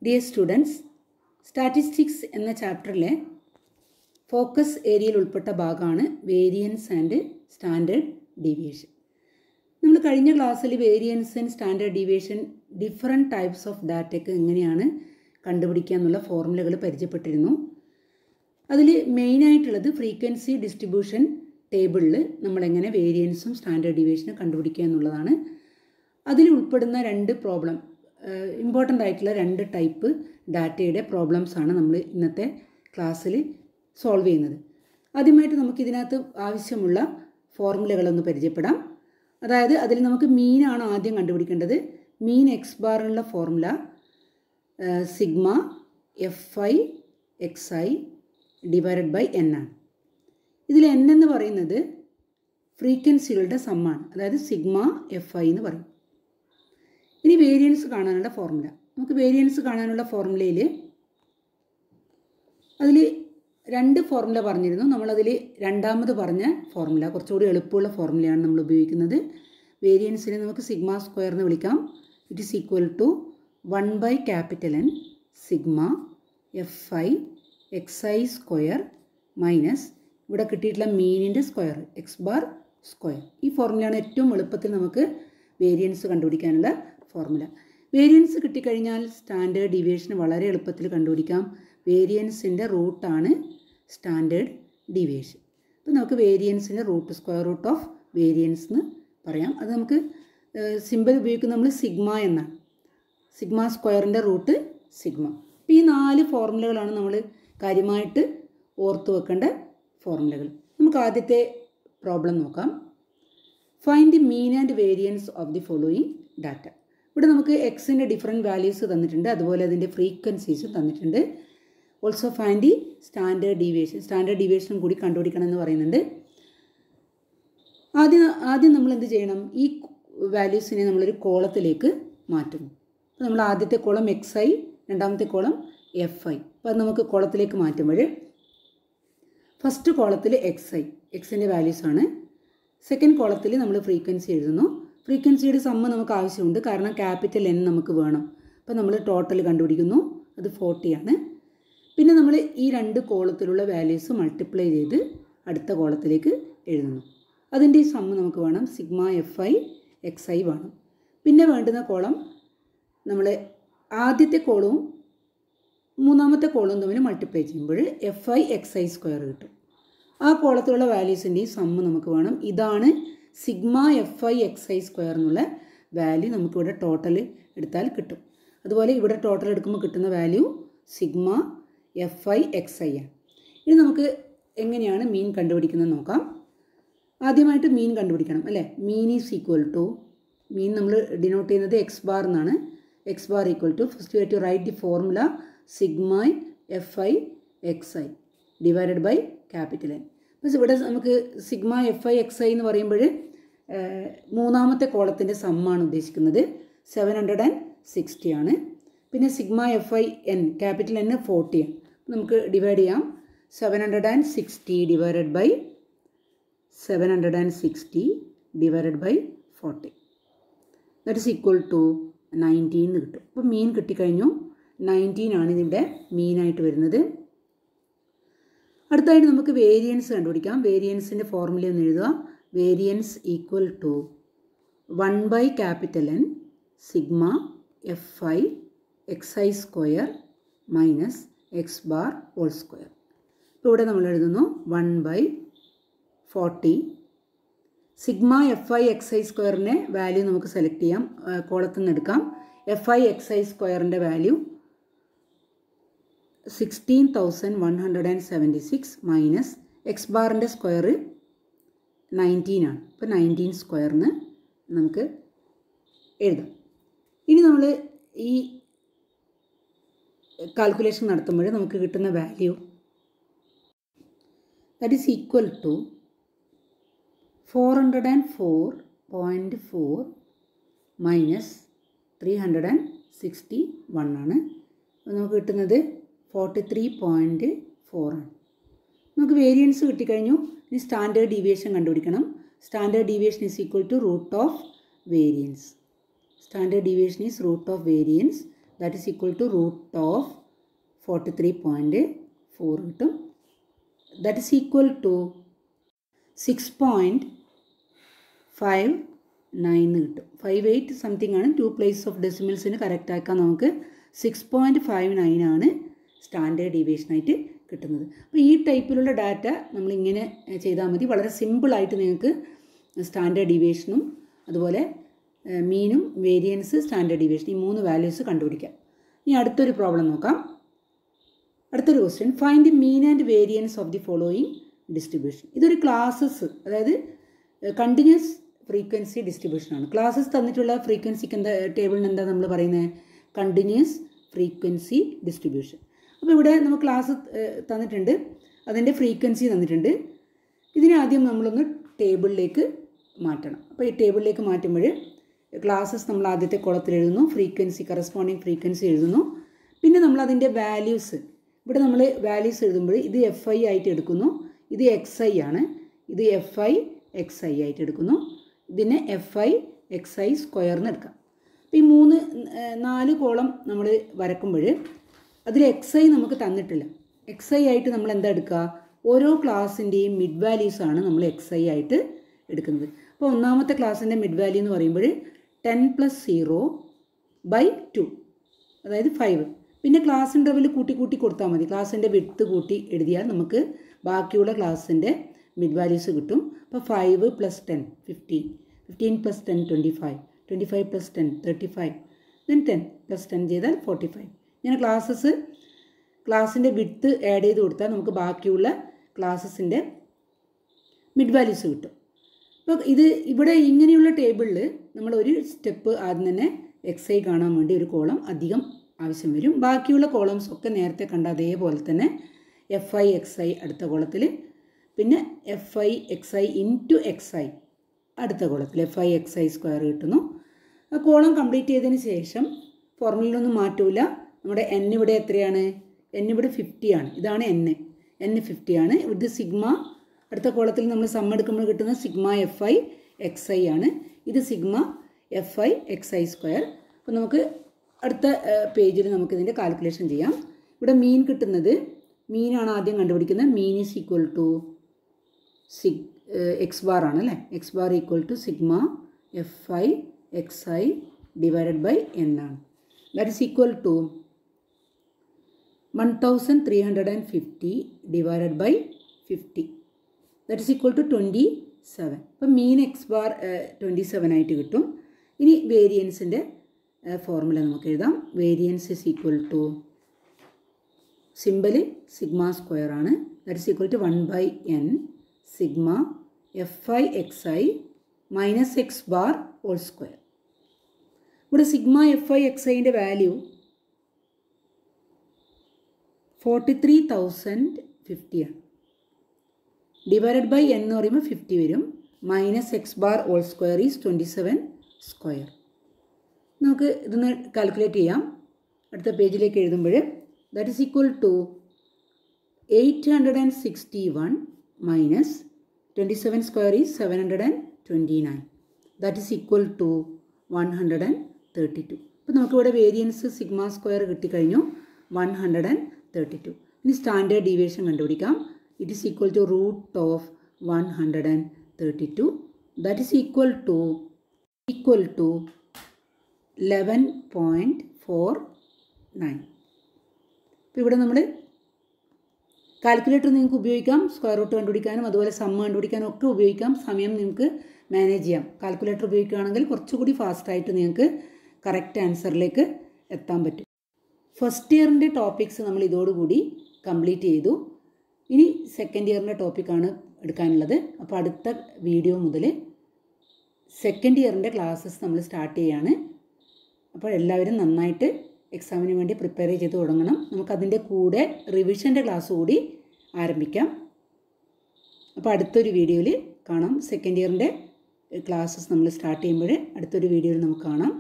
Dear students, statistics എന്ന ചാപ്റ്ററിലെ focus ഏരിയയിൽ ഉൾപ്പെട്ട ഭാഗമാണ് വേരിയൻസ് ആൻഡ് സ്റ്റാൻഡേർഡ് ഡീവിയേഷൻ. നമ്മൾ കഴിഞ്ഞ ക്ലാസ്സിൽ variance and standard deviation different types of ഡാറ്റയ്ക്ക് എങ്ങനെയാണ് കണ്ടുപിടിക്കുക എന്നുള്ള ഫോർമുലകൾ പരിചയപ്പെട്ടിരുന്നു. അതിൽ മെയിനായിട്ടുള്ളത് ഫ്രീക്വൻസി ഡിസ്ട്രിബ്യൂഷൻ ടേബിളിൽ നമ്മളെങ്ങനെ വേരിയൻസും സ്റ്റാൻഡേർഡ് ഡീവിയേഷനും കണ്ടുപിടിക്കുക എന്നുള്ളതാണ്. അതിൽ ഉൾപ്പെടുന്ന രണ്ട് പ്രോബ്ലം, ഇമ്പോർട്ടൻ്റ് ആയിട്ടുള്ള രണ്ട് ടൈപ്പ് ഡാറ്റയുടെ പ്രോബ്ലംസാണ് നമ്മൾ ഇന്നത്തെ ക്ലാസ്സിൽ സോൾവ് ചെയ്യുന്നത്. ആദ്യമായിട്ട് നമുക്കിതിനകത്ത് ആവശ്യമുള്ള ഫോർമുലകളൊന്ന് പരിചയപ്പെടാം. അതായത് അതിൽ നമുക്ക് മീനാണ് ആദ്യം കണ്ടുപിടിക്കേണ്ടത്. മീൻ എക്സ് ബാറിനുള്ള formula sigma F I X I divided by N ആണ്. ഇതിൽ എൻ എന്ന് പറയുന്നത് ഫ്രീക്വൻസികളുടെ സമ്മാണ്, അതായത് സിഗ്മ എഫ് ഐ എന്ന് പറയും. ഇനി വേരിയൻസ് കാണാനുള്ള ഫോർമുല. നമുക്ക് വേരിയൻസ് കാണാനുള്ള ഫോർമുലയിൽ അതിൽ രണ്ട് ഫോർമുല പറഞ്ഞിരുന്നു. നമ്മളതിൽ രണ്ടാമത് പറഞ്ഞ ഫോർമുല കുറച്ചുകൂടി എളുപ്പമുള്ള ഫോർമുലയാണ് നമ്മൾ ഉപയോഗിക്കുന്നത്. വേരിയൻസിനെ നമുക്ക് സിഗ്മ സ്ക്വയർ എന്ന് വിളിക്കാം. It is equal to 1/N sigma F I X I square minus ഇവിടെ കിട്ടിയിട്ടുള്ള മീനിൻ്റെ സ്ക്വയർ എക്സ് ബാർ സ്ക്വയർ. ഈ ഫോർമുലയാണ് ഏറ്റവും എളുപ്പത്തിൽ നമുക്ക് വേരിയൻസ് കണ്ടുപിടിക്കാനുള്ള ഫോർമുല. വേരിയൻസ് കിട്ടിക്കഴിഞ്ഞാൽ സ്റ്റാൻഡേർഡ് ഡീവിയേഷൻ വളരെ എളുപ്പത്തിൽ കണ്ടുപിടിക്കാം. വേരിയൻസിൻ്റെ റൂട്ടാണ് സ്റ്റാൻഡേർഡ് ഡീവിയേഷൻ. അപ്പോൾ നമുക്ക് വേരിയൻസിൻ്റെ root square root of variance എന്ന് പറയാം. അത് നമുക്ക് സിമ്പിൾ ഉപയോഗിക്കുന്നത് നമ്മൾ സിഗ്മ എന്നാണ്. സിഗ്മ സ്ക്വയറിൻ്റെ റൂട്ട് സിഗ്മ. അപ്പോൾ ഈ 4 ഫോർമുലകളാണ് നമ്മൾ കാര്യമായിട്ട് ഓർത്ത് വെക്കേണ്ട ഫോർമുലകൾ. നമുക്ക് ആദ്യത്തെ പ്രോബ്ലം നോക്കാം. Find the mean and variance of the following data. ഇവിടെ നമുക്ക് എക്സിൻ്റെ ഡിഫറെൻറ്റ് വാല്യൂസ് തന്നിട്ടുണ്ട്, അതുപോലെ അതിൻ്റെ ഫ്രീക്വൻസീസ് തന്നിട്ടുണ്ട്. Also find the standard deviation. Standard ഡീവിയേഷനും കൂടി കണ്ടുപിടിക്കണം എന്ന് പറയുന്നുണ്ട്. ആദ്യം നമ്മൾ എന്ത് ചെയ്യണം? ഈ വാല്യൂസിനെ നമ്മളൊരു കോളത്തിലേക്ക് മാറ്റുന്നു. അപ്പോൾ നമ്മൾ ആദ്യത്തെ കോളം എക്സ് ഐ, രണ്ടാമത്തെ കോളം എഫ് ഐ. അപ്പോൾ അത് നമുക്ക് കോളത്തിലേക്ക് മാറ്റുമ്പോൾ ഫസ്റ്റ് കോളത്തിൽ എക്സ് ഐ, എക്സിൻ്റെ വാല്യൂസാണ്. സെക്കൻഡ് കോളത്തിൽ നമ്മൾ ഫ്രീക്വൻസി എഴുതുന്നു. ഫ്രീക്വൻസിയുടെ സമ്മ നമുക്ക് ആവശ്യമുണ്ട്, കാരണം ക്യാപിറ്റൽ എൻ നമുക്ക് വേണം. അപ്പോൾ നമ്മൾ ടോട്ടൽ കണ്ടുപിടിക്കുന്നു, അത് 40 ആണ്. പിന്നെ നമ്മൾ ഈ രണ്ട് കോളത്തിലുള്ള വാല്യൂസ് മൾട്ടിപ്ലൈ ചെയ്ത് അടുത്ത കോളത്തിലേക്ക് എഴുതുന്നു. അതിൻ്റെ ഈ സമ്മ നമുക്ക് വേണം, sigma F I X I വേണം. പിന്നെ വേണ്ടുന്ന കോളം നമ്മൾ ആദ്യത്തെ കോളവും മൂന്നാമത്തെ കോളവും തമ്മിൽ മൾട്ടിപ്ലൈ ചെയ്യുമ്പോൾ F I X I square കിട്ടും. ആ കോളത്തിലുള്ള വാല്യൂസിൻ്റെ സമ്മ നമുക്ക് വേണം. ഇതാണ് sigma F I X I square എന്നുള്ള വാല്യൂ നമുക്കിവിടെ ടോട്ടൽ എടുത്താൽ കിട്ടും. അതുപോലെ ഇവിടെ ടോട്ടൽ എടുക്കുമ്പോൾ കിട്ടുന്ന value sigma F I X I ആണ്. ഇനി നമുക്ക് എങ്ങനെയാണ് മീൻ കണ്ടുപിടിക്കുന്നത് നോക്കാം. ആദ്യമായിട്ട് മീൻ കണ്ടുപിടിക്കണം അല്ലേ. Mean is equal to, mean നമ്മൾ ഡിനോട്ട് ചെയ്യുന്നത് എക്സ് ബാർ എന്നാണ്. X bar equal to, first you have to write the formula sigma F I X I divided by capital N. അപ്പോൾ ഇവിടെ നമുക്ക് sigma F I X I എന്ന് പറയുമ്പോൾ മൂന്നാമത്തെ കോളത്തിൻ്റെ സമ്മാണ് ഉദ്ദേശിക്കുന്നത്. 760 ആണ്. പിന്നെ sigma F I N capital N 40 ആണ്. നമുക്ക് ഡിവൈഡ് ചെയ്യാം. 760 divided by 760 divided by 40 that is equal to 19 എന്ന് കിട്ടും. അപ്പോൾ മീൻ കിട്ടിക്കഴിഞ്ഞു. 19 ആണ് ഇതിൻ്റെ മീനായിട്ട് വരുന്നത്. അടുത്തായിട്ട് നമുക്ക് വേരിയൻസ് കണ്ടുപിടിക്കാം. വേരിയൻസിൻ്റെ ഫോർമുല ഒന്ന് എഴുതുക. Variance equal to 1/N sigma F I X I square minus X bar whole square. ഇപ്പോൾ ഇവിടെ നമ്മൾ എഴുതുന്നു 1/40. Sigma F I X I സ്ക്വയറിൻ്റെ വാല്യൂ നമുക്ക് സെലക്ട് ചെയ്യാം, കോളത്തിൽ നിന്ന് എടുക്കാം. എഫ് ഐ എക്സ് ഐ സ്ക്വയറിൻ്റെ വാല്യൂ 16,176 മൈനസ് എക്സ് ബാറിൻ്റെ സ്ക്വയർ 19 ആണ്. ഇപ്പോൾ 19 സ്ക്വയറിന് നമുക്ക് എഴുതാം. ഇനി നമ്മൾ ഈ കാൽക്കുലേഷൻ നടത്തുമ്പോൾ നമുക്ക് കിട്ടുന്ന value that is equal to 404.4 minus 361 ആണ്. അപ്പോൾ നമുക്ക് കിട്ടുന്നത് 43.4 ആണ്. നമുക്ക് വേരിയൻസ് കിട്ടിക്കഴിഞ്ഞു. ഇനി സ്റ്റാൻഡേർഡ് ഡീവിയേഷൻ കണ്ടുപിടിക്കണം. Standard deviation is equal to root of variance. Standard deviation is root of variance that is equal to root of 43.4 കിട്ടും. ദാറ്റ് ഈസ് ഈക്വൽ ടു 6.59 കിട്ടും. 58 സംതിങ് ആണ്. 2 പ്ലേസ് ഓഫ് ഡെസിമൽസിന് കറക്റ്റ് ആക്കാൻ നമുക്ക് 6.59 ആണ് standard ഡീവിയേഷനായിട്ട് കിട്ടുന്നത്. അപ്പോൾ ഈ ടൈപ്പിലുള്ള ഡാറ്റ നമ്മളിങ്ങനെ ചെയ്താൽ മതി. വളരെ സിമ്പിളായിട്ട് നിങ്ങൾക്ക് സ്റ്റാൻഡേർഡ് ഡീവിയേഷനും അതുപോലെ മീനും വേരിയൻസ് സ്റ്റാൻഡേർഡ് ഡീവിയേഷൻ ഈ 3 വാല്യൂസ് കണ്ടുപിടിക്കാം. ഇനി അടുത്തൊരു പ്രോബ്ലം നോക്കാം. അടുത്തൊരു question, find the mean and variance of the following distribution. ഇതൊരു ക്ലാസ്സസ്, അതായത് കണ്ടിന്യൂസ് ഫ്രീക്വൻസി ഡിസ്ട്രിബ്യൂഷനാണ്. ക്ലാസ്സസ് തന്നിട്ടുള്ള ഫ്രീക്വൻസിക്ക് എന്താ ടേബിളിന് എന്താ നമ്മൾ പറയുന്നത്? Continuous frequency distribution. അപ്പോൾ ഇവിടെ നമുക്ക് ക്ലാസ് തന്നിട്ടുണ്ട്, അതിൻ്റെ ഫ്രീക്വൻസി തന്നിട്ടുണ്ട്. ഇതിനെ ആദ്യം നമ്മളൊന്ന് ടേബിളിലേക്ക് മാറ്റണം. അപ്പോൾ ഈ ടേബിളിലേക്ക് മാറ്റുമ്പോൾ ക്ലാസ്സസ് നമ്മൾ ആദ്യത്തെ കോളത്തിൽ എഴുതുന്നു, ഫ്രീക്വൻസി കറസ്പോണ്ടിങ് ഫ്രീക്വൻസി എഴുതുന്നു. പിന്നെ നമ്മൾ അതിൻ്റെ വാല്യൂസ്, ഇവിടെ നമ്മൾ വാല്യൂസ് എഴുതുമ്പോൾ ഇത് FI ആയിട്ട് എടുക്കുന്നു, ഇത് XI ആണ്, ഇത് FI XI ആയിട്ട് എടുക്കുന്നു, ഇതിനെ FI XI സ്ക്വയറിന് എടുക്കാം. അപ്പോൾ ഈ 4 കോളം നമ്മൾ വരക്കുമ്പോൾ അതിൽ XI നമുക്ക് തന്നിട്ടില്ല. XI ആയിട്ട് നമ്മൾ എന്താ എടുക്കുക? ഓരോ ക്ലാസ്സിൻ്റെയും മിഡ് വാല്യൂസാണ് നമ്മൾ XI ആയിട്ട് എടുക്കുന്നത്. അപ്പോൾ ഒന്നാമത്തെ ക്ലാസ്സിൻ്റെ മിഡ് വാല്യൂ എന്ന് പറയുമ്പോൾ 10 + 0/2, അതായത് 5. പിന്നെ ക്ലാസ് ഇൻ്റർവെൽ കൂട്ടി കൊടുത്താൽ മതി. ക്ലാസ്സിൻ്റെ വിഡ്ത്ത് കൂട്ടി എഴുതിയാൽ നമുക്ക് ബാക്കിയുള്ള ക്ലാസ്സിൻ്റെ മിഡ് വാല്യൂസ് കിട്ടും. അപ്പോൾ 5 + 10 15, 15 + 10 25, 25 + 10 35, then 10 + 10 ചെയ്താൽ 45. ഇങ്ങനെ ക്ലാസ്സിൻ്റെ വിഡ്ത്ത് ആഡ് ചെയ്ത് കൊടുത്താൽ നമുക്ക് ബാക്കിയുള്ള ക്ലാസ്സസിൻ്റെ മിഡ് വാല്യൂസ് കിട്ടും. അപ്പോൾ ഇവിടെ ഇങ്ങനെയുള്ള ടേബിളിൽ നമ്മൾ ഒരു സ്റ്റെപ്പ് ആദ്യം തന്നെ XI കാണാൻ വേണ്ടി ഒരു കോളം അധികം ആവശ്യം വരും. ബാക്കിയുള്ള കോളംസ് ഒക്കെ നേരത്തെ കണ്ട അതേപോലെ തന്നെ FI XI അടുത്ത കോളത്തിൽ, പിന്നെ FI XI ഇൻറ്റു XI അടുത്ത കോളത്തിൽ FI XI സ്ക്വയർ കിട്ടുന്നു. ആ കോളം കംപ്ലീറ്റ് ചെയ്തതിന് ശേഷം ഫോർമുലയിലൊന്നും മാറ്റൂല. നമ്മുടെ N ഇവിടെ എത്രയാണ്? N ഇവിടെ 50 ആണ്. ഇതാണ് N 50 ആണ്. ഇത് സിഗ്മ അടുത്ത കോളത്തിൽ നമ്മൾ സം എടുക്കുമ്പോൾ കിട്ടുന്ന സിഗ്മ FI XI ആണ്. ഇത് സിഗ്മ FI XI സ്ക്വയർ. അപ്പോൾ നമുക്ക് അടുത്ത പേജിൽ നമുക്കിതിൻ്റെ കാൽക്കുലേഷൻ ചെയ്യാം. ഇവിടെ മീൻ കിട്ടുന്നത്, മീനാണ് ആദ്യം കണ്ടുപിടിക്കുന്നത്. Mean is equal to X bar ആണ് അല്ലേ? X bar equal to sigma FI XI divided by N ആണ്. That is equal to 1350 divided by 50. That is equal to 27. അപ്പം മീൻ X ബാർ 27 ആയിട്ട് കിട്ടും. ഇനി വേരിയൻസിൻ്റെ ഫോർമുല നമുക്ക് എഴുതാം. Variance is equal to symbol sigma square ആണ്. That is equal to 1/n sigma FI XI minus X bar whole square. ഇവിടെ sigma FI XIൻ്റെ value 43,050 ആണ്. ഡിവൈഡഡ് ബൈ n എന്ന് പറയുമ്പോൾ 50 വരും. Minus X bar whole square is 27 square. നമുക്ക് ഇതൊന്ന് calculate ചെയ്യാം. അടുത്ത പേജിലേക്ക് എഴുതുമ്പോൾ that is equal to 861 minus 27 square is 729. That is equal to 132. അപ്പോൾ നമുക്കിവിടെ വേരിയൻസ് സിഗ്മ സ്ക്വയർ കിട്ടിക്കഴിഞ്ഞു 132. ഇനി സ്റ്റാൻഡേർഡ് ഡീവിയേഷൻ കണ്ടുപിടിക്കാം. It is equal to root of 132. That is equal to 11.49. ഇപ്പോൾ ഇവിടെ നമ്മൾ കാൽക്കുലേറ്റർ നിങ്ങൾക്ക് ഉപയോഗിക്കാം. സ്ക്വയർ റൂട്ട് കണ്ടുപിടിക്കാനും അതുപോലെ സമ്മ് കണ്ടുപിടിക്കാനും ഒക്കെ ഉപയോഗിക്കാം. സമയം നിങ്ങൾക്ക് മാനേജ് ചെയ്യാം. കാൽക്കുലേറ്റർ ഉപയോഗിക്കുകയാണെങ്കിൽ കുറച്ചുകൂടി ഫാസ്റ്റായിട്ട് നിങ്ങൾക്ക് കറക്റ്റ് ആൻസറിലേക്ക് എത്താൻ പറ്റും. ഫസ്റ്റ് ഇയറിൻ്റെ ടോപ്പിക്സ് നമ്മൾ ഇതോടുകൂടി കംപ്ലീറ്റ് ചെയ്തു. ഇനി സെക്കൻഡ് ഇയറിൻ്റെ ടോപ്പിക്കാണ് എടുക്കാനുള്ളത്. അപ്പോൾ അടുത്ത വീഡിയോ മുതൽ സെക്കൻഡ് ഇയറിൻ്റെ ക്ലാസ്സസ് നമ്മൾ സ്റ്റാർട്ട് ചെയ്യുകയാണ്. അപ്പോൾ എല്ലാവരും നന്നായിട്ട് എക്സാമിന് വേണ്ടി പ്രിപ്പയർ ചെയ്ത് തുടങ്ങണം. നമുക്കതിൻ്റെ കൂടെ റിവിഷൻ്റെ ക്ലാസ് കൂടി ആരംഭിക്കാം. അപ്പോൾ അടുത്തൊരു വീഡിയോയിൽ കാണാം. സെക്കൻഡ് ഇയറിൻ്റെ ക്ലാസ്സസ് നമ്മൾ സ്റ്റാർട്ട് ചെയ്യുമ്പോൾ അടുത്തൊരു വീഡിയോയിൽ നമുക്ക് കാണാം.